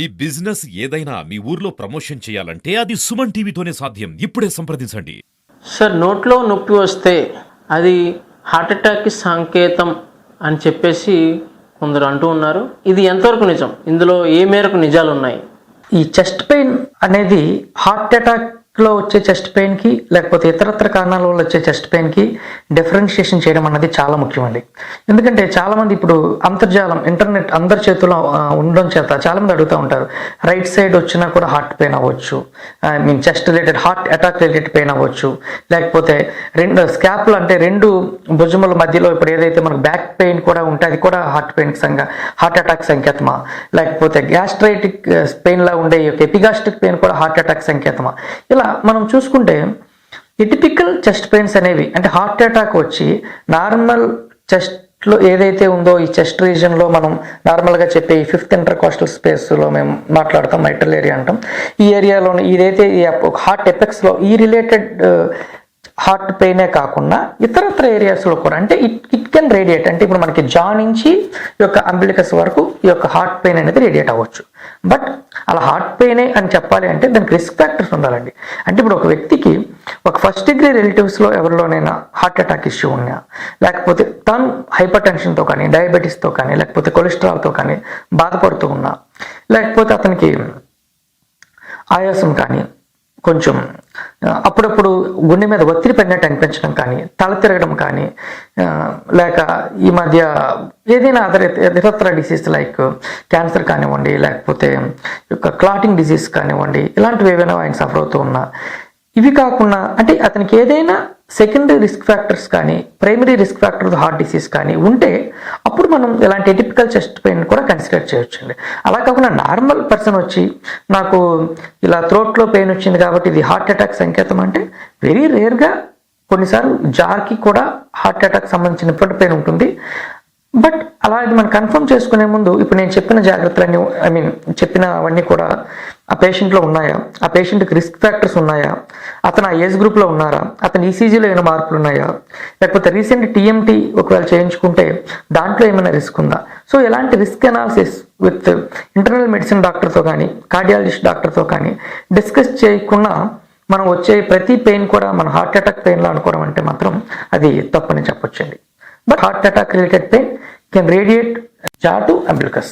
ఈ బిజినెస్ ఏదైనా మీ ఊర్లో ప్రమోషన్ చేయాలంటే అది సుమన్ టీవీతోనే సాధ్యం. ఇప్పుడే సంప్రదించండి. సార్, నోట్లో నొప్పి వస్తే అది హార్ట్ అటాక్కి సంకేతం అని చెప్పేసి కొందరు అంటూ ఉన్నారు. ఇది ఎంతవరకు నిజం? ఇందులో ఏ మేరకు నిజాలు ఉన్నాయి? ఈ చెస్ట్ పెయిన్ అనేది హార్ట్ అటాక్లో వచ్చే చెస్ట్ పెయిన్కి లేకపోతే ఇతరత్ర కారణాల వల్ల వచ్చే చెస్ట్ పెయిన్కి డిఫరెన్షియేషన్ చేయడం అన్నది చాలా ముఖ్యమండి. ఎందుకంటే చాలామంది ఇప్పుడు అంతర్జాలం ఇంటర్నెట్ అందరి చేతుల్లో ఉండడం చేత చాలామంది అడుగుతూ ఉంటారు, రైట్ సైడ్ వచ్చినా కూడా హార్ట్ పెయిన్ అవ్వచ్చు, chest related heart attack related pain అవ్వచ్చు, లేకపోతే రెండు స్కాప్లు అంటే రెండు భుజముల మధ్యలో ఇప్పుడు ఏదైతే మనకు బ్యాక్ పెయిన్ కూడా ఉంటే అది కూడా హార్ట్ అటాక్ సంకేతమా, లేకపోతే గ్యాస్ట్రైటిక్ పెయిన్ లా ఉండే ఎపిగాస్ట్రిక్ పెయిన్ కూడా హార్ట్ అటాక్ సంకేతమా. ఇలా మనం చూసుకుంటే ఈ టిపికల్ చెస్ట్ పెయిన్స్ అనేవి అంటే హార్ట్ అటాక్ వచ్చి నార్మల్ చెస్ట్లో ఏదైతే ఉందో ఈ చెస్ట్ రీజన్లో మనం నార్మల్గా చెప్పే ఈ 5th ఇంటర్కోస్టల్ స్పేస్లో మేము మాట్లాడతాం, మైట్రల్ ఏరియా అంటాం. ఈ ఏరియాలో ఇదైతే ఈ హార్ట్ ఎపెక్స్లో ఈ రిలేటెడ్ హార్ట్ పెయినే కాకుండా ఇతరత్ర ఏరియాస్లో కూడా అంటే ఇట్ కెన్ రేడియేట్. అంటే ఇప్పుడు మనకి జా నుంచి ఈ యొక్క అంబిలికస్ వరకు ఈ యొక్క హార్ట్ పెయిన్ అనేది రేడియేట్ అవ్వచ్చు. బట్ అలా హార్ట్ పెయినే అని చెప్పాలి అంటే దానికి రిస్క్ ఫ్యాక్టర్స్ ఉండాలండి. అంటే ఇప్పుడు ఒక వ్యక్తికి ఒక ఫస్ట్ డిగ్రీ రిలేటివ్స్లో ఎవరిలోనైనా హార్ట్ అటాక్ ఇష్యూ ఉన్నా, లేకపోతే తను హైపర్ టెన్షన్తో కానీ డయాబెటీస్తో కానీ లేకపోతే కొలెస్ట్రాల్తో కానీ బాధపడుతూ ఉన్నా, లేకపోతే అతనికి ఆయాసం కానీ కొంచెం అప్పుడప్పుడు గుండె మీద ఒత్తిడి పడినట్టు అనిపించడం కానీ, తల తిరగడం కానీ, లేక ఈ మధ్య ఏదైనా ఇతరత్ర డిసీజ్ లైక్ క్యాన్సర్ కానివ్వండి, లేకపోతే క్లాటింగ్ డిసీజ్ కానివ్వండి, ఇలాంటివి ఏవైనా ఆయన సఫర్ అవుతూ ఉన్నా, ఇవి కాకుండా అంటే అతనికి ఏదైనా సెకండరీ రిస్క్ ఫ్యాక్టర్స్ కానీ primary risk factor heart disease కానీ ఉంటే అప్పుడు మనం ఇలాంటి ఎటిపికల్ చెస్ట్ పెయిన్ కూడా కన్సిడర్ చేయొచ్చండి. అలా కాకుండా నార్మల్ పర్సన్ వచ్చి నాకు ఇలా థ్రోట్లో పెయిన్ వచ్చింది కాబట్టి ఇది హార్ట్ అటాక్ సంకేతం అంటే వెరీ రేర్గా కొన్నిసార్లు జార్కి కూడా హార్ట్ అటాక్ సంబంధించిన పెయిన్ ఉంటుంది. బట్ అలా ఇది మనం కన్ఫర్మ్ చేసుకునే ముందు ఇప్పుడు నేను చెప్పిన జాగ్రత్తలన్నీ చెప్పినవన్నీ కూడా ఆ పేషెంట్లో ఉన్నాయా, ఆ పేషెంట్కి రిస్క్ ఫ్యాక్టర్స్ ఉన్నాయా, అతను ఆ ఏజ్ గ్రూప్లో ఉన్నారా, అతను ఈసీజీలో ఏమైనా మార్పులు ఉన్నాయా, లేకపోతే రీసెంట్ టీఎంటీ ఒకవేళ చేయించుకుంటే దాంట్లో ఏమైనా రిస్క్ ఉందా. సో ఎలాంటి risk analysis with internal medicine డాక్టర్తో కానీ కార్డియాలజిస్ట్ డాక్టర్తో కానీ డిస్కస్ చేయకుండా మనం వచ్చే ప్రతి పెయిన్ కూడా మన హార్ట్ అటాక్ పెయిన్లో అనుకోవడం అంటే మాత్రం అది తప్పని చెప్పొచ్చండి. But heart attack related pain can radiate jaw to umbilicus.